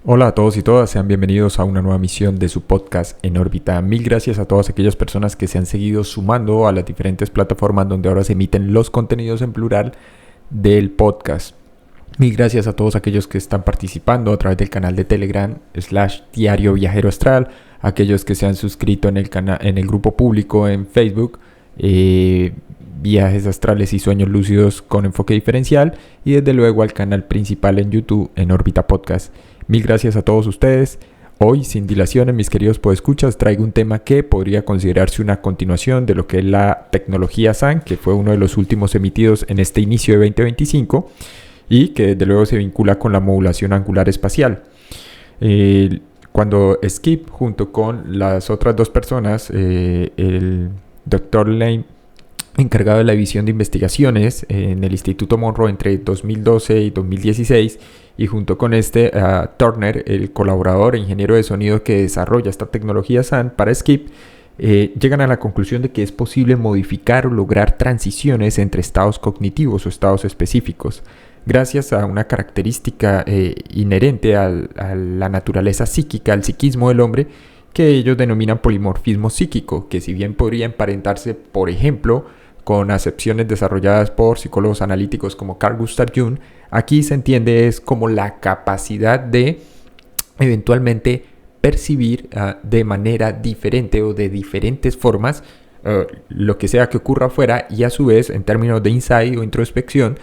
Hola a todos y todas, sean bienvenidos a una nueva misión de su podcast En órbita. Mil gracias a todas aquellas personas que se han seguido sumando a las diferentes plataformas donde ahora se emiten los contenidos en plural del podcast. Mil gracias a todos aquellos que están participando a través del canal de Telegram /Diario Viajero Astral, aquellos que se han suscrito en el grupo público en Facebook, Viajes Astrales y Sueños Lúcidos con Enfoque Diferencial, y desde luego al canal principal en YouTube En órbita Podcast. Mil gracias a todos ustedes. Hoy, sin dilaciones, mis queridos podescuchas, traigo un tema que podría considerarse una continuación de lo que es la tecnología SAN, que fue uno de los últimos emitidos en este inicio de 2025 y que desde luego se vincula con la modulación angular espacial. Cuando Skip, junto con las otras dos personas, el Dr. Lane, encargado de la división de investigaciones en el Instituto Monroe entre 2012 y 2016, y junto con Turner, el colaborador e ingeniero de sonido que desarrolla esta tecnología SAN para Skip, llegan a la conclusión de que es posible modificar o lograr transiciones entre estados cognitivos o estados específicos, gracias a una característica inherente a la naturaleza psíquica, al psiquismo del hombre, que ellos denominan polimorfismo psíquico, que si bien podría emparentarse, por ejemplo, con acepciones desarrolladas por psicólogos analíticos como Carl Gustav Jung, aquí se entiende es como la capacidad de eventualmente percibir de manera diferente o de diferentes formas lo que sea que ocurra afuera, y a su vez, en términos de insight o introspección,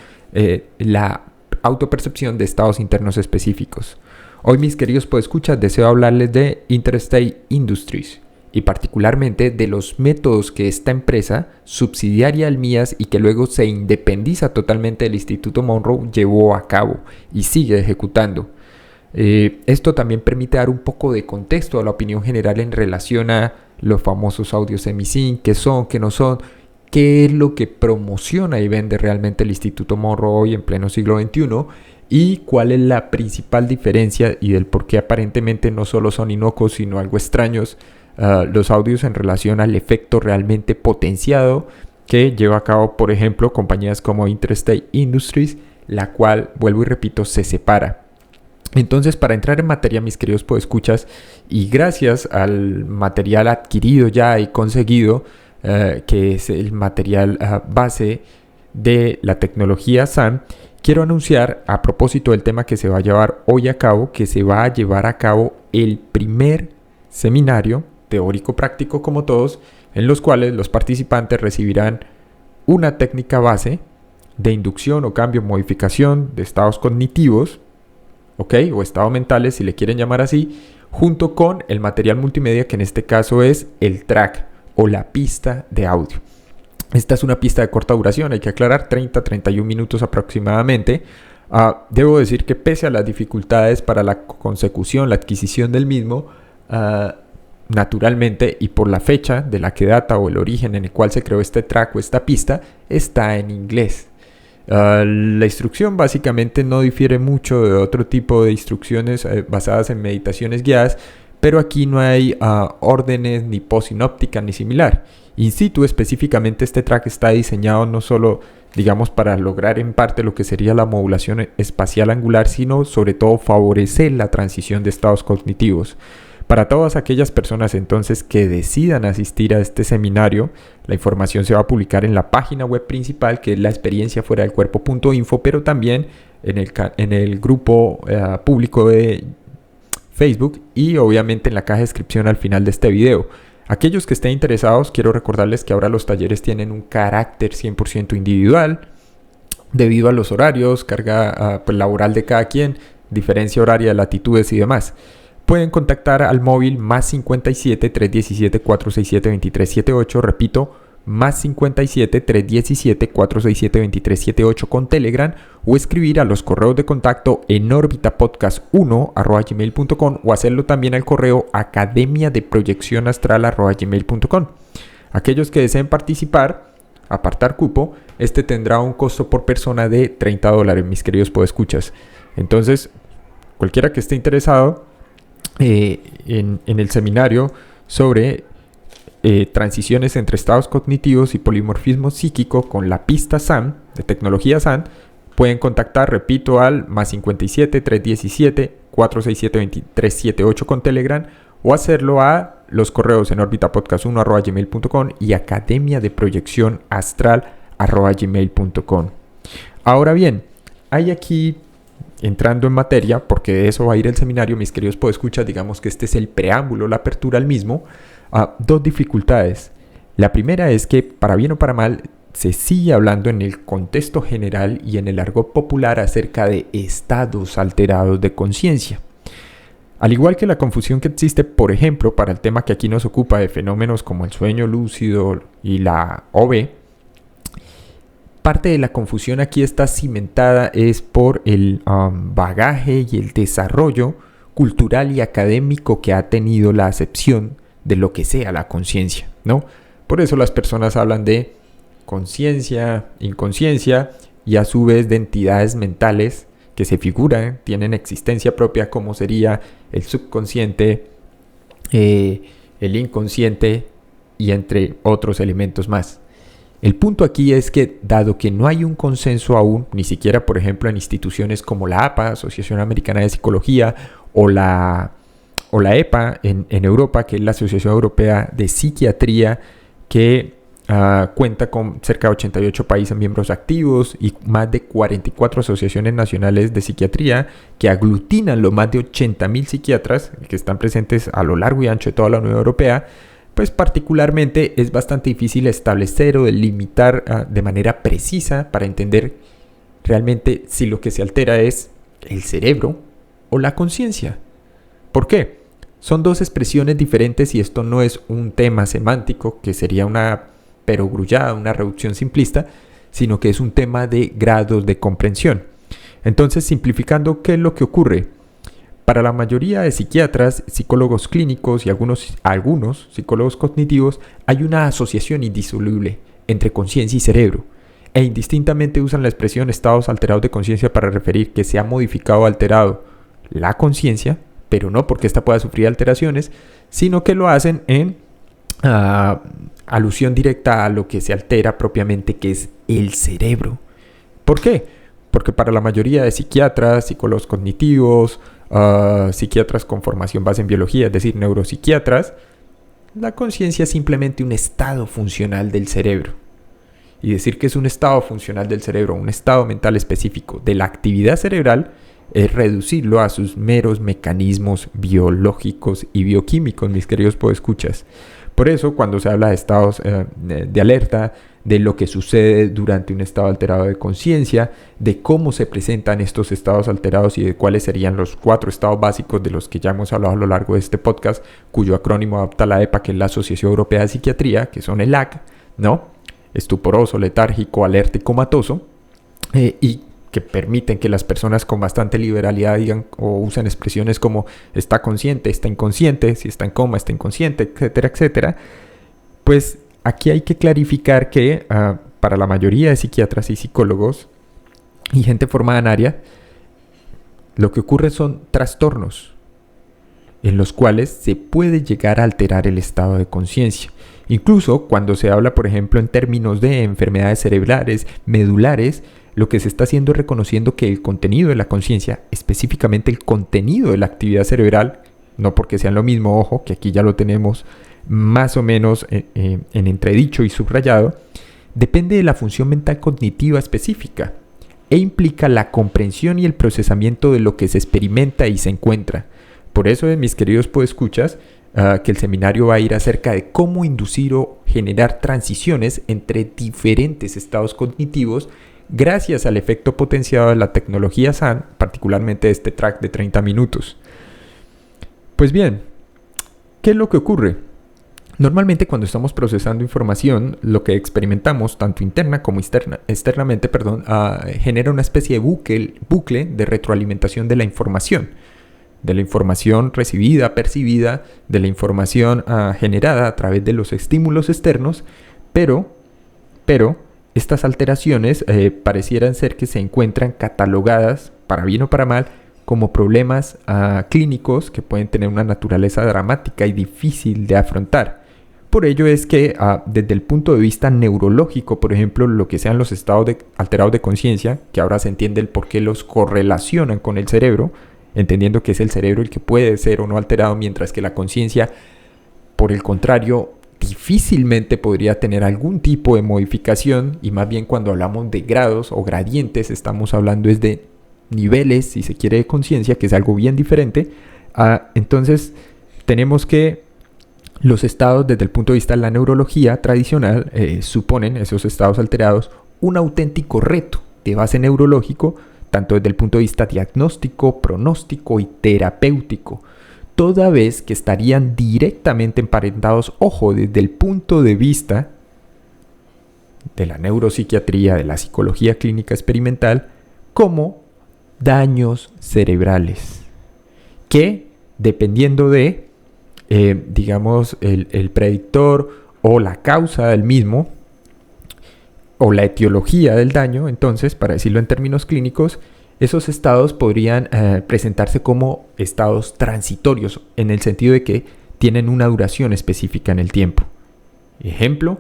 la autopercepción de estados internos específicos. Hoy, mis queridos podescuchas, deseo hablarles de Interstate Industries y particularmente de los métodos que esta empresa, subsidiaria al MIAS y que luego se independiza totalmente del Instituto Monroe, llevó a cabo y sigue ejecutando. Esto también permite dar un poco de contexto a la opinión general en relación a los famosos audios semisync, qué son, qué no son, qué es lo que promociona y vende realmente el Instituto Monroe hoy en pleno siglo XXI, y cuál es la principal diferencia y del por qué aparentemente no solo son inocuos sino algo extraños los audios en relación al efecto realmente potenciado que lleva a cabo, por ejemplo, compañías como Interstate Industries, la cual, vuelvo y repito, se separa. Entonces, para entrar en materia, mis queridos podescuchas, y gracias al material adquirido ya y conseguido, que es el material base de la tecnología SAN, quiero anunciar, a propósito del tema que se va a llevar hoy a cabo, que se va a llevar a cabo el primer seminario teórico práctico, como todos, en los cuales los participantes recibirán una técnica base de inducción o cambio, modificación de estados cognitivos, ¿ok? O estados mentales, si le quieren llamar así, junto con el material multimedia, que en este caso es el track o la pista de audio. Esta es una pista de corta duración, hay que aclarar, 30-31 minutos aproximadamente. Debo decir que pese a las dificultades para la consecución, la adquisición del mismo, naturalmente, y por la fecha de la que data o el origen en el cual se creó este track o esta pista, está en inglés. La instrucción básicamente no difiere mucho de otro tipo de instrucciones basadas en meditaciones guiadas, pero aquí no hay órdenes ni posinópticas ni similar. In situ, específicamente, este track está diseñado no solo, digamos, para lograr en parte lo que sería la modulación espacial angular, sino sobre todo favorecer la transición de estados cognitivos. Para todas aquellas personas entonces que decidan asistir a este seminario, la información se va a publicar en la página web principal, que es la experiencia fuera del cuerpo.info, pero también en el grupo público de Facebook y obviamente en la caja de descripción al final de este video. Aquellos que estén interesados, quiero recordarles que ahora los talleres tienen un carácter 100% individual debido a los horarios, carga laboral de cada quien, diferencia horaria, latitudes y demás. Pueden contactar al móvil +57 317 467 2378, repito, +57 317 467 2378 con Telegram, o escribir a los correos de contacto en orbitapodcast1@gmail.com, o hacerlo también al correo academiadeproyeccionastral@gmail.com. Aquellos que deseen participar, apartar cupo, este tendrá un costo por persona de $30, mis queridos podescuchas. Entonces, cualquiera que esté interesado en el seminario sobre transiciones entre estados cognitivos y polimorfismo psíquico con la pista SAN, de tecnología SAN, pueden contactar, repito, al +57 317 467-2378 con Telegram, o hacerlo a los correos en orbitapodcast1@gmail.com y academiadeproyeccionastral@gmail.com. Ahora bien, hay aquí, entrando en materia, porque de eso va a ir el seminario, mis queridos podescuchas, digamos que este es el preámbulo, la apertura al mismo, dos dificultades. La primera es que, para bien o para mal, se sigue hablando en el contexto general y en el argot popular acerca de estados alterados de conciencia. Al igual que la confusión que existe, por ejemplo, para el tema que aquí nos ocupa de fenómenos como el sueño lúcido y la OB, parte de la confusión aquí está cimentada es por el bagaje y el desarrollo cultural y académico que ha tenido la acepción de lo que sea la conciencia, ¿no? Por eso las personas hablan de conciencia, inconsciencia y a su vez de entidades mentales que se figuran, tienen existencia propia, como sería el subconsciente, el inconsciente y entre otros elementos más. El punto aquí es que, dado que no hay un consenso aún, ni siquiera por ejemplo en instituciones como la APA, Asociación Americana de Psicología, o la EPA en Europa, que es la Asociación Europea de Psiquiatría, que cuenta con cerca de 88 países miembros activos y más de 44 asociaciones nacionales de psiquiatría que aglutinan los más de 80.000 psiquiatras que están presentes a lo largo y ancho de toda la Unión Europea. Pues particularmente es bastante difícil establecer o delimitar de manera precisa para entender realmente si lo que se altera es el cerebro o la conciencia. ¿Por qué? Son dos expresiones diferentes y esto no es un tema semántico que sería una perogrullada, una reducción simplista, sino que es un tema de grados de comprensión. Entonces, simplificando, ¿qué es lo que ocurre? Para la mayoría de psiquiatras, psicólogos clínicos y algunos psicólogos cognitivos, hay una asociación indisoluble entre conciencia y cerebro, e indistintamente usan la expresión estados alterados de conciencia para referir que se ha modificado o alterado la conciencia, pero no porque ésta pueda sufrir alteraciones, sino que lo hacen en alusión directa a lo que se altera propiamente, que es el cerebro. ¿Por qué? Porque para la mayoría de psiquiatras, psicólogos cognitivos, psiquiatras con formación base en biología, es decir, neuropsiquiatras, la conciencia es simplemente un estado funcional del cerebro. Y decir que es un estado funcional del cerebro, un estado mental específico de la actividad cerebral, es reducirlo a sus meros mecanismos biológicos y bioquímicos, mis queridos podescuchas. Por eso, cuando se habla de estados de alerta, de lo que sucede durante un estado alterado de conciencia, de cómo se presentan estos estados alterados y de cuáles serían los 4 estados básicos de los que ya hemos hablado a lo largo de este podcast, cuyo acrónimo adapta la EPA, que es la Asociación Europea de Psiquiatría, que son el AC, ¿no? Estuporoso, letárgico, alerta y comatoso, y que permiten que las personas con bastante liberalidad digan o usen expresiones como está consciente, está inconsciente, si está en coma, está inconsciente, etcétera, etcétera. Pues aquí hay que clarificar que para la mayoría de psiquiatras y psicólogos y gente formada en área, lo que ocurre son trastornos en los cuales se puede llegar a alterar el estado de conciencia. Incluso cuando se habla, por ejemplo, en términos de enfermedades cerebrales, medulares, lo que se está haciendo es reconociendo que el contenido de la conciencia, específicamente el contenido de la actividad cerebral, no porque sean lo mismo, ojo, que aquí ya lo tenemos más o menos en entredicho y subrayado, depende de la función mental cognitiva específica e implica la comprensión y el procesamiento de lo que se experimenta y se encuentra. Por eso, mis queridos podescuchas, que el seminario va a ir acerca de cómo inducir o generar transiciones entre diferentes estados cognitivos gracias al efecto potenciado de la tecnología SAN, particularmente este track de 30 minutos. Pues bien, ¿qué es lo que ocurre? Normalmente cuando estamos procesando información, lo que experimentamos, tanto interna como externamente, genera una especie de bucle de retroalimentación de la información recibida, percibida, de la información generada a través de los estímulos externos, pero estas alteraciones parecieran ser que se encuentran catalogadas, para bien o para mal, como problemas clínicos que pueden tener una naturaleza dramática y difícil de afrontar. Por ello es que desde el punto de vista neurológico, por ejemplo, lo que sean los estados alterados de conciencia, que ahora se entiende el por qué los correlacionan con el cerebro, entendiendo que es el cerebro el que puede ser o no alterado, mientras que la conciencia, por el contrario, difícilmente podría tener algún tipo de modificación, y más bien cuando hablamos de grados o gradientes estamos hablando es de niveles, si se quiere, de conciencia, que es algo bien diferente. Entonces tenemos que los estados desde el punto de vista de la neurología tradicional suponen, esos estados alterados, un auténtico reto de base neurológico, tanto desde el punto de vista diagnóstico, pronóstico y terapéutico, toda vez que estarían directamente emparentados, ojo, desde el punto de vista de la neuropsiquiatría, de la psicología clínica experimental, como daños cerebrales, que dependiendo de, digamos, el predictor o la causa del mismo, o la etiología del daño, entonces, para decirlo en términos clínicos, esos estados podrían presentarse como estados transitorios, en el sentido de que tienen una duración específica en el tiempo. Ejemplo,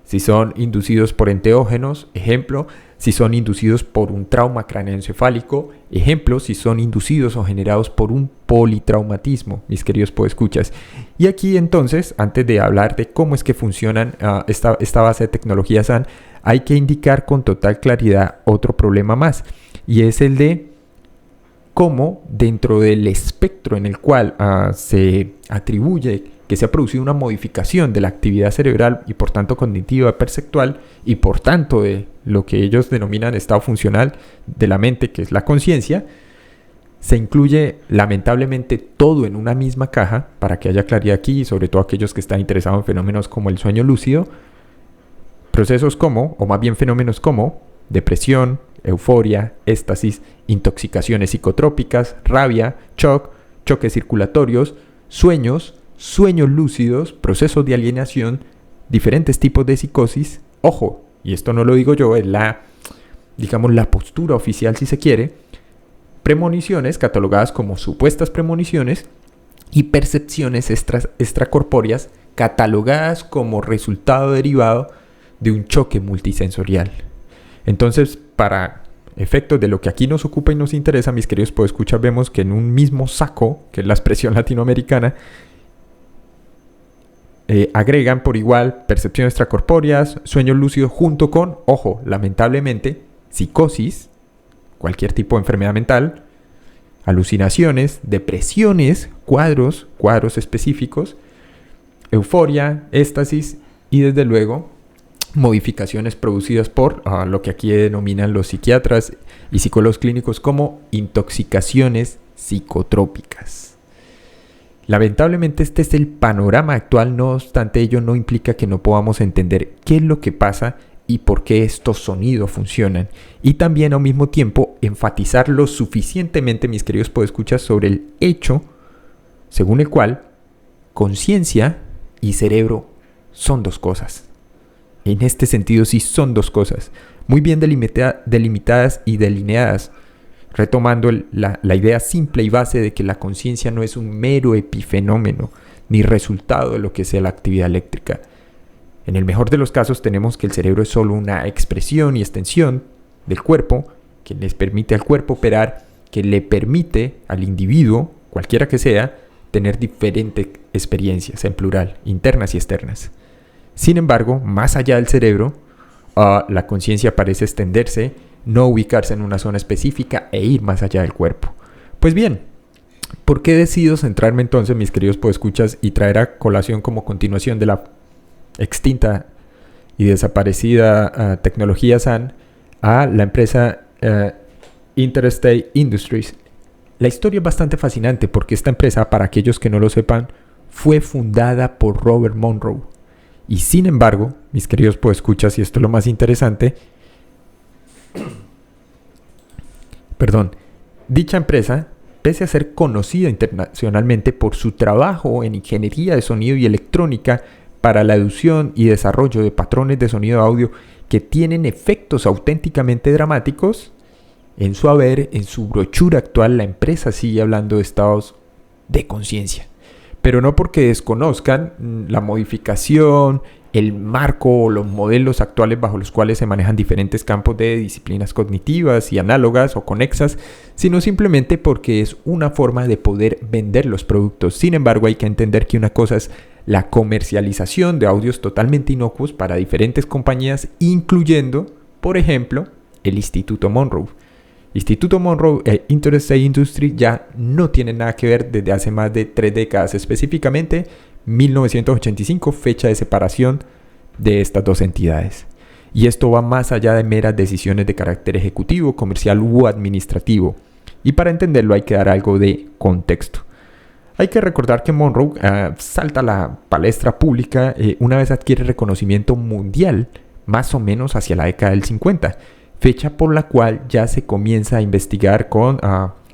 si son inducidos por enteógenos. Ejemplo, si son inducidos por un trauma craneoencefálico. Ejemplo, si son inducidos o generados por un politraumatismo, mis queridos podescuchas. Y aquí entonces, antes de hablar de cómo es que funcionan esta base de tecnología SAN, hay que indicar con total claridad otro problema más, y es el de cómo dentro del espectro en el cual se atribuye que se ha producido una modificación de la actividad cerebral y por tanto cognitiva, perceptual, y por tanto de lo que ellos denominan estado funcional de la mente, que es la conciencia, se incluye lamentablemente todo en una misma caja, para que haya claridad aquí, y sobre todo aquellos que están interesados en fenómenos como el sueño lúcido, procesos como, o más bien fenómenos como, depresión, euforia, éxtasis, intoxicaciones psicotrópicas, rabia, shock, choques circulatorios, sueños lúcidos, procesos de alienación, diferentes tipos de psicosis. Ojo, y esto no lo digo yo, es la postura oficial si se quiere. Premoniciones catalogadas como supuestas premoniciones y percepciones extracorpóreas catalogadas como resultado derivado de un choque multisensorial. Entonces, para efectos de lo que aquí nos ocupa y nos interesa, mis queridos podescuchas, vemos que en un mismo saco, que es la expresión latinoamericana, agregan por igual percepciones extracorpóreas, sueños lúcidos, junto con, ojo, lamentablemente, psicosis, cualquier tipo de enfermedad mental, alucinaciones, depresiones, cuadros específicos, euforia, éxtasis y desde luego modificaciones producidas por lo que aquí denominan los psiquiatras y psicólogos clínicos como intoxicaciones psicotrópicas. Lamentablemente este es el panorama actual, no obstante ello no implica que no podamos entender qué es lo que pasa y por qué estos sonidos funcionan, y también al mismo tiempo enfatizar lo suficientemente, mis queridos podescuchas, sobre el hecho según el cual conciencia y cerebro son dos cosas. En este sentido sí son dos cosas, muy bien delimitadas y delineadas, retomando la idea simple y base de que la conciencia no es un mero epifenómeno, ni resultado de lo que sea la actividad eléctrica. En el mejor de los casos tenemos que el cerebro es solo una expresión y extensión del cuerpo, que les permite al cuerpo operar, que le permite al individuo, cualquiera que sea, tener diferentes experiencias, en plural, internas y externas. Sin embargo, más allá del cerebro, la conciencia parece extenderse, no ubicarse en una zona específica e ir más allá del cuerpo. Pues bien, ¿por qué decido centrarme entonces, mis queridos podescuchas, y traer a colación como continuación de la extinta y desaparecida tecnología SAN a la empresa Interstate Industries? La historia es bastante fascinante porque esta empresa, para aquellos que no lo sepan, fue fundada por Robert Monroe. Y sin embargo, mis queridos podescuchas, y esto es lo más interesante, dicha empresa, pese a ser conocida internacionalmente por su trabajo en ingeniería de sonido y electrónica para la edición y desarrollo de patrones de sonido audio que tienen efectos auténticamente dramáticos, en su haber, en su brochura actual, la empresa sigue hablando de estados de conciencia. Pero no porque desconozcan la modificación el marco o los modelos actuales bajo los cuales se manejan diferentes campos de disciplinas cognitivas y análogas o conexas, sino simplemente porque es una forma de poder vender los productos. Sin embargo, hay que entender que una cosa es la comercialización de audios totalmente inocuos para diferentes compañías, incluyendo, por ejemplo, el Instituto Monroe. Instituto Monroe e Interstate Industries ya no tienen nada que ver desde hace más de 3 décadas, específicamente 1985, fecha de separación de estas dos entidades. Y esto va más allá de meras decisiones de carácter ejecutivo, comercial u administrativo. Y para entenderlo hay que dar algo de contexto. Hay que recordar que Monroe salta a la palestra pública una vez adquiere reconocimiento mundial, más o menos hacia la década del 50, fecha por la cual ya se comienza a investigar con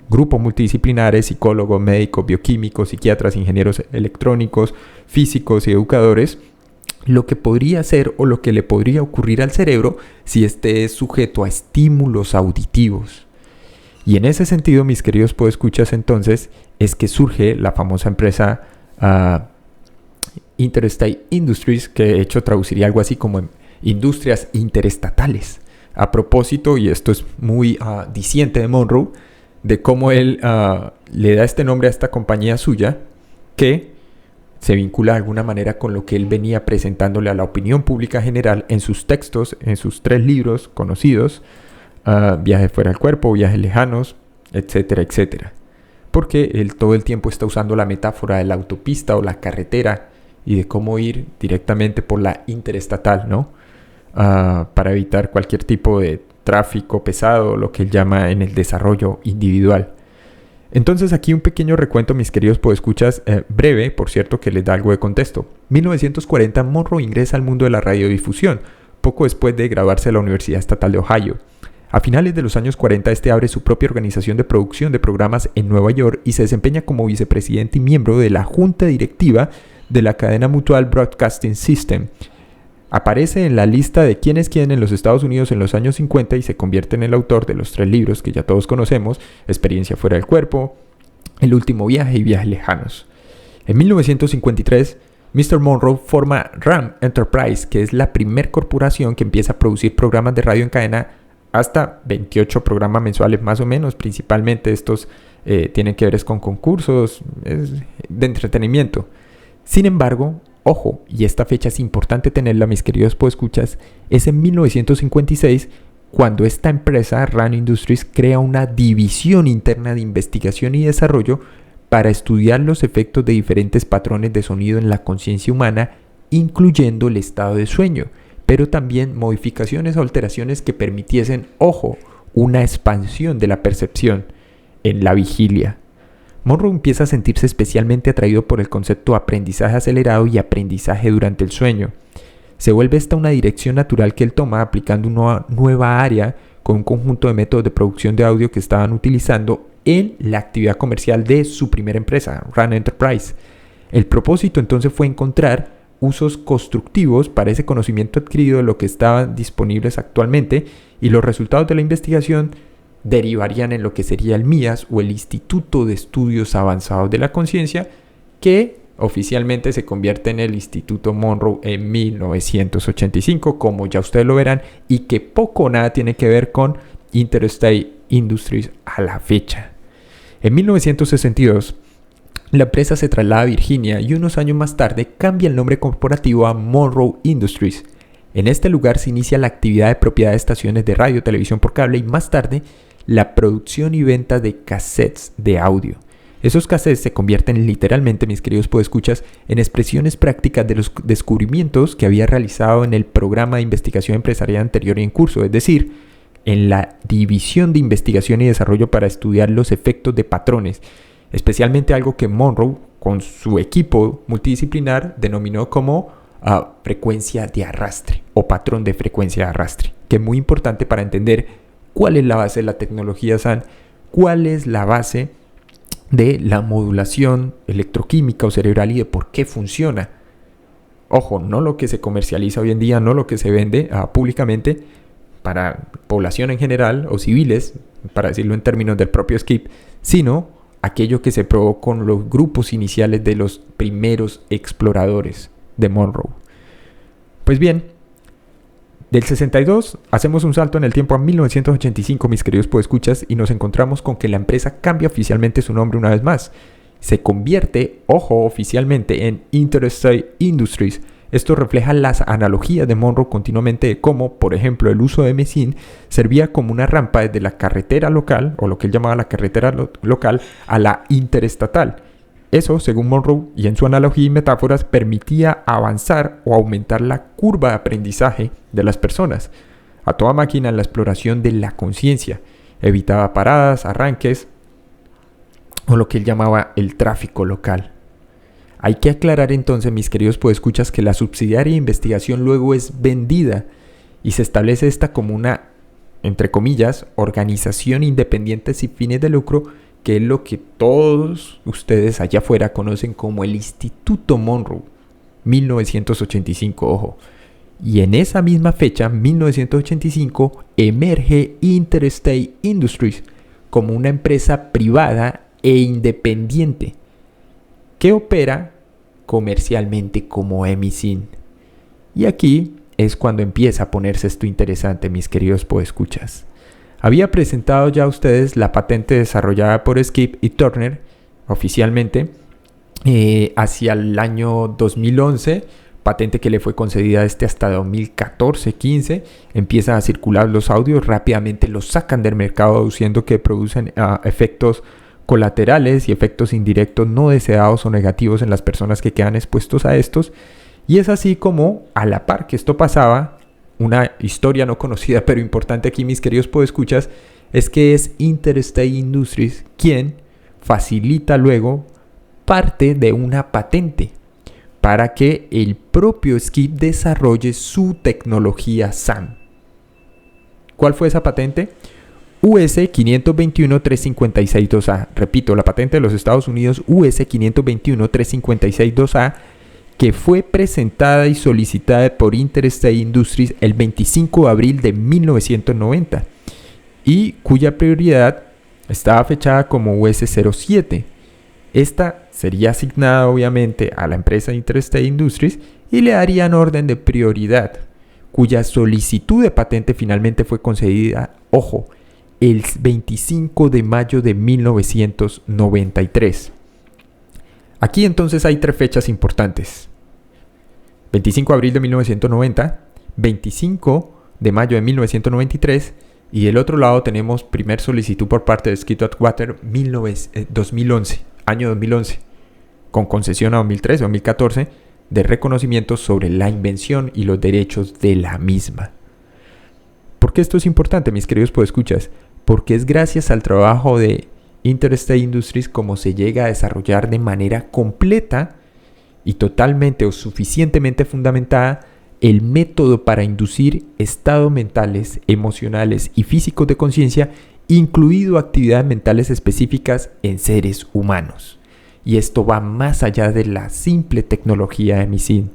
grupos multidisciplinares, psicólogos, médicos, bioquímicos, psiquiatras, ingenieros electrónicos, físicos y educadores, lo que podría ser o lo que le podría ocurrir al cerebro si éste es sujeto a estímulos auditivos. Y en ese sentido, mis queridos podescuchas, entonces, es que surge la famosa empresa Interstate Industries, que de hecho traduciría algo así como industrias interestatales. A propósito, y esto es muy diciente de Monroe, de cómo él le da este nombre a esta compañía suya, que se vincula de alguna manera con lo que él venía presentándole a la opinión pública general en sus textos, en sus 3 libros conocidos, Viajes fuera del cuerpo, Viajes lejanos, etcétera, etcétera. Porque él todo el tiempo está usando la metáfora de la autopista o la carretera y de cómo ir directamente por la interestatal, ¿no? Para evitar cualquier tipo de tráfico pesado, lo que él llama en el desarrollo individual. Entonces aquí un pequeño recuento, mis queridos podescuchas, breve, por cierto, que les da algo de contexto. 1940, Monroe ingresa al mundo de la radiodifusión, poco después de graduarse de la Universidad Estatal de Ohio. A finales de los años 40, este abre su propia organización de producción de programas en Nueva York y se desempeña como vicepresidente y miembro de la junta directiva de la cadena Mutual Broadcasting System. Aparece en la lista de quién es quién en los Estados Unidos en los años 50 y se convierte en el autor de los 3 libros que ya todos conocemos: Experiencia fuera del cuerpo, El último viaje y Viajes lejanos. En 1953, Mr. Monroe forma RAM Enterprise, que es la primer corporación que empieza a producir programas de radio en cadena, hasta 28 programas mensuales más o menos. Principalmente estos tienen que ver con concursos de entretenimiento. Sin embargo, ojo, y esta fecha es importante tenerla, mis queridos podescuchas, es en 1956 cuando esta empresa, RAM Industries, crea una división interna de investigación y desarrollo para estudiar los efectos de diferentes patrones de sonido en la conciencia humana, incluyendo el estado de sueño, pero también modificaciones o alteraciones que permitiesen, ojo, una expansión de la percepción en la vigilia. Monroe empieza a sentirse especialmente atraído por el concepto de aprendizaje acelerado y aprendizaje durante el sueño. Se vuelve esta una dirección natural que él toma aplicando una nueva área con un conjunto de métodos de producción de audio que estaban utilizando en la actividad comercial de su primera empresa, RAM Enterprise. El propósito entonces fue encontrar usos constructivos para ese conocimiento adquirido de lo que estaban disponibles actualmente, y los resultados de la investigación derivarían en lo que sería el MIAS o el Instituto de Estudios Avanzados de la Conciencia, que oficialmente se convierte en el Instituto Monroe en 1985, como ya ustedes lo verán, y que poco o nada tiene que ver con Interstate Industries a la fecha. En 1962, la empresa se traslada a Virginia y unos años más tarde cambia el nombre corporativo a Monroe Industries. En este lugar se inicia la actividad de propiedad de estaciones de radio, televisión por cable y más tarde la producción y venta de cassettes de audio. Esos cassettes se convierten literalmente, mis queridos podescuchas, en expresiones prácticas de los descubrimientos que había realizado en el programa de investigación empresarial anterior y en curso, es decir, en la división de investigación y desarrollo para estudiar los efectos de patrones, especialmente algo que Monroe, con su equipo multidisciplinar, denominó como frecuencia de arrastre o patrón de frecuencia de arrastre, que es muy importante para entender cuál es la base de la tecnología SAN, cuál es la base de la modulación electroquímica o cerebral y de por qué funciona. Ojo, no lo que se comercializa hoy en día, no lo que se vende públicamente para población en general o civiles, para decirlo en términos del propio Skip, sino aquello que se probó con los grupos iniciales de los primeros exploradores de Monroe. Pues bien, del 62 hacemos un salto en el tiempo a 1985, mis queridos podescuchas, y nos encontramos con que la empresa cambia oficialmente su nombre una vez más. Se convierte, ojo, oficialmente en Interstate Industries. Esto refleja las analogías de Monroe continuamente de cómo, por ejemplo, el uso de MSIN servía como una rampa desde la carretera local, o lo que él llamaba la carretera local, a la interestatal. Eso, según Monroe, y en su analogía y metáforas, permitía avanzar o aumentar la curva de aprendizaje de las personas. A toda máquina en la exploración de la conciencia. Evitaba paradas, arranques, o lo que él llamaba el tráfico local. Hay que aclarar entonces, mis queridos podescuchas, que la subsidiaria de investigación luego es vendida y se establece esta como una, entre comillas, organización independiente sin fines de lucro, que es lo que todos ustedes allá afuera conocen como el Instituto Monroe, 1985, ojo. Y en esa misma fecha, 1985, emerge Interstate Industries como una empresa privada e independiente que opera comercialmente como MSIN. Y aquí es cuando empieza a ponerse esto interesante, mis queridos podescuchas. Había presentado ya a ustedes la patente desarrollada por Skip y Turner oficialmente hacia el año 2011, patente que le fue concedida hasta 2014-15. Empiezan a circular los audios, rápidamente los sacan del mercado aduciendo que producen efectos colaterales y efectos indirectos no deseados o negativos en las personas que quedan expuestos a estos. Y es así como, a la par que esto pasaba, una historia no conocida pero importante aquí, mis queridos podescuchas, es que es Interstate Industries quien facilita luego parte de una patente para que el propio Skip desarrolle su tecnología SAM. ¿Cuál fue esa patente? US 521-356-2A. Repito, la patente de los Estados Unidos US 521-356-2A, que fue presentada y solicitada por Interstate Industries el 25 de abril de 1990 y cuya prioridad estaba fechada como US07. Esta sería asignada obviamente a la empresa Interstate Industries y le darían orden de prioridad, cuya solicitud de patente finalmente fue concedida, ojo, el 25 de mayo de 1993. Aquí entonces hay tres fechas importantes. 25 de abril de 1990, 25 de mayo de 1993 y del otro lado tenemos primer solicitud por parte de Skip Atwater 2011, año 2011, con concesión a 2013 o 2014 de reconocimiento sobre la invención y los derechos de la misma. ¿Por qué esto es importante, mis queridos podescuchas? Porque es gracias al trabajo de Interstate Industries como se llega a desarrollar de manera completa y totalmente o suficientemente fundamentada el método para inducir estados mentales, emocionales y físicos de conciencia, incluido actividades mentales específicas en seres humanos. Y esto va más allá de la simple tecnología de MSIN.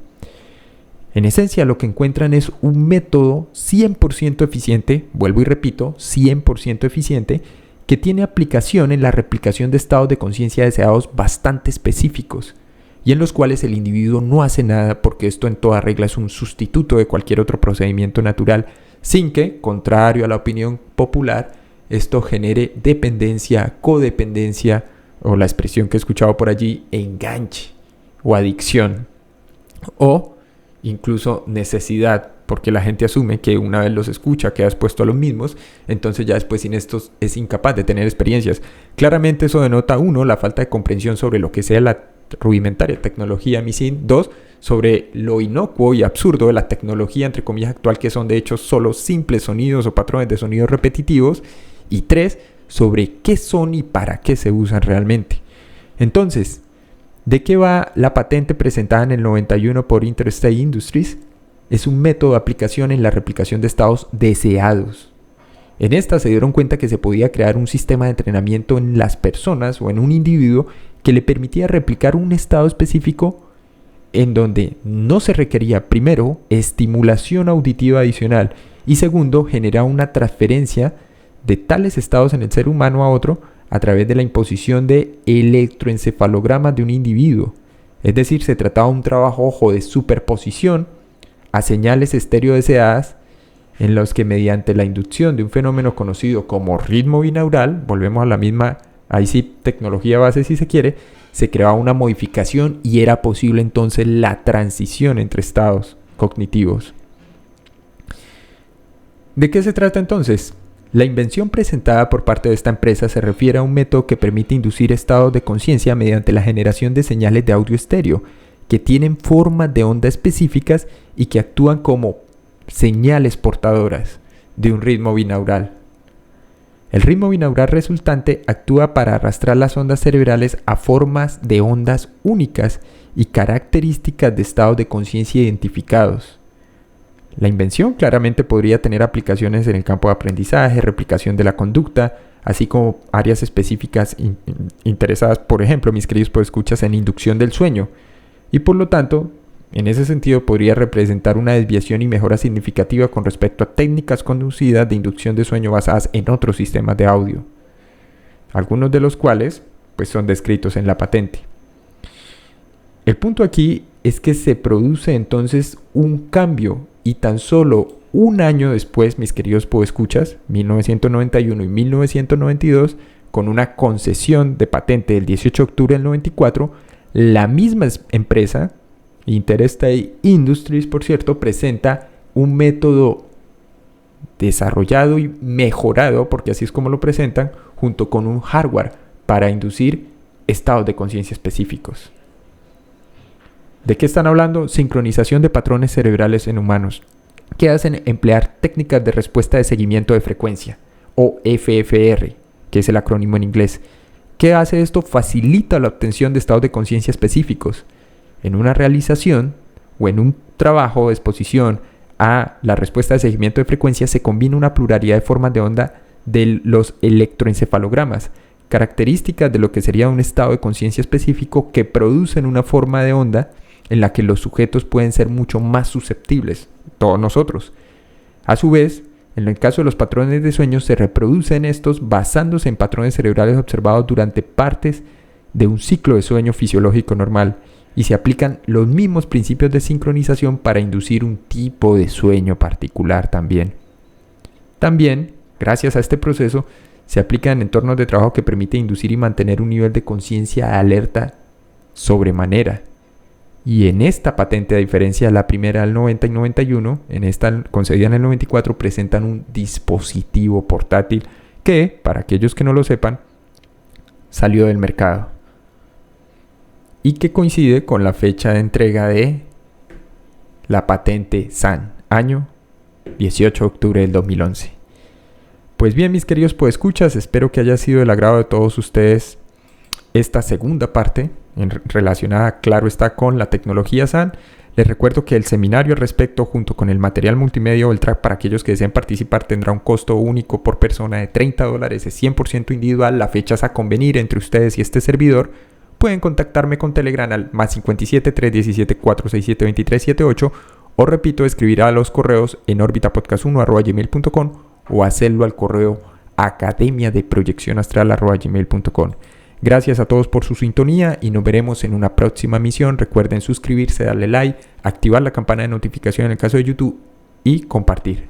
En esencia, lo que encuentran es un método 100% eficiente, vuelvo y repito, 100% eficiente, que tiene aplicación en la replicación de estados de conciencia deseados bastante específicos y en los cuales el individuo no hace nada porque esto en toda regla es un sustituto de cualquier otro procedimiento natural, sin que, contrario a la opinión popular, esto genere dependencia, codependencia o la expresión que he escuchado por allí, enganche o adicción o incluso necesidad, porque la gente asume que una vez los escucha, queda expuesto a los mismos, entonces ya después sin estos es incapaz de tener experiencias. Claramente eso denota, uno, la falta de comprensión sobre lo que sea la rudimentaria tecnología MSIN, dos, sobre lo inocuo y absurdo de la tecnología entre comillas actual, que son de hecho solo simples sonidos o patrones de sonidos repetitivos, y tres, sobre qué son y para qué se usan realmente. Entonces, ¿de qué va la patente presentada en el 91 por Interstate Industries? Es un método de aplicación en la replicación de estados deseados. En esta se dieron cuenta que se podía crear un sistema de entrenamiento en las personas o en un individuo que le permitía replicar un estado específico en donde no se requería, primero, estimulación auditiva adicional y segundo, generar una transferencia de tales estados en el ser humano a otro a través de la imposición de electroencefalogramas de un individuo. Es decir, se trataba de un trabajo, ojo, de superposición a señales estéreo deseadas en los que mediante la inducción de un fenómeno conocido como ritmo binaural, volvemos a la misma, ahí sí, tecnología base si se quiere, se creaba una modificación y era posible entonces la transición entre estados cognitivos. ¿De qué se trata entonces? La invención presentada por parte de esta empresa se refiere a un método que permite inducir estados de conciencia mediante la generación de señales de audio estéreo, que tienen formas de onda específicas y que actúan como señales portadoras de un ritmo binaural. El ritmo binaural resultante actúa para arrastrar las ondas cerebrales a formas de ondas únicas y características de estados de conciencia identificados. La invención claramente podría tener aplicaciones en el campo de aprendizaje, replicación de la conducta, así como áreas específicas interesadas, por ejemplo, mis queridos podescuchas, en inducción del sueño. Y por lo tanto, en ese sentido podría representar una desviación y mejora significativa con respecto a técnicas conocidas de inducción de sueño basadas en otros sistemas de audio, algunos de los cuales pues son descritos en la patente. El punto aquí es que se produce entonces un cambio y tan solo un año después, mis queridos podescuchas, 1991 y 1992, con una concesión de patente del 18 de octubre del 94, la misma empresa, Interstate Industries, por cierto, presenta un método desarrollado y mejorado, porque así es como lo presentan, junto con un hardware para inducir estados de conciencia específicos. ¿De qué están hablando? Sincronización de patrones cerebrales en humanos, que hacen emplear técnicas de respuesta de seguimiento de frecuencia, o FFR, que es el acrónimo en inglés. ¿Qué hace esto? Facilita la obtención de estados de conciencia específicos. En una realización o en un trabajo de exposición a la respuesta de seguimiento de frecuencia se combina una pluralidad de formas de onda de los electroencefalogramas, características de lo que sería un estado de conciencia específico que producen una forma de onda en la que los sujetos pueden ser mucho más susceptibles, todos nosotros. A su vez, en el caso de los patrones de sueño, se reproducen estos basándose en patrones cerebrales observados durante partes de un ciclo de sueño fisiológico normal, y se aplican los mismos principios de sincronización para inducir un tipo de sueño particular también. También, gracias a este proceso, se aplican entornos de trabajo que permiten inducir y mantener un nivel de conciencia alerta sobremanera. Y en esta patente, a diferencia de la primera del 90 y 91, en esta concedida en el 94, presentan un dispositivo portátil que, para aquellos que no lo sepan, salió del mercado y que coincide con la fecha de entrega de la patente SAN, año 18 de octubre del 2011. Pues bien, mis queridos podescuchas, espero que haya sido del agrado de todos ustedes esta segunda parte relacionada, claro está, con la tecnología SAN. Les recuerdo que el seminario al respecto, junto con el material multimedia o el track para aquellos que deseen participar, tendrá un costo único por persona de $30, es 100% individual. La fecha es a convenir entre ustedes y este servidor. Pueden contactarme con Telegram al +57 317 467 2378 o, repito, escribir a los correos en orbitapodcast1@gmail.com o hacerlo al correo academiadeproyeccionastral@gmail.com. Gracias a todos por su sintonía y nos veremos en una próxima misión. Recuerden suscribirse, darle like, activar la campana de notificación en el caso de YouTube y compartir.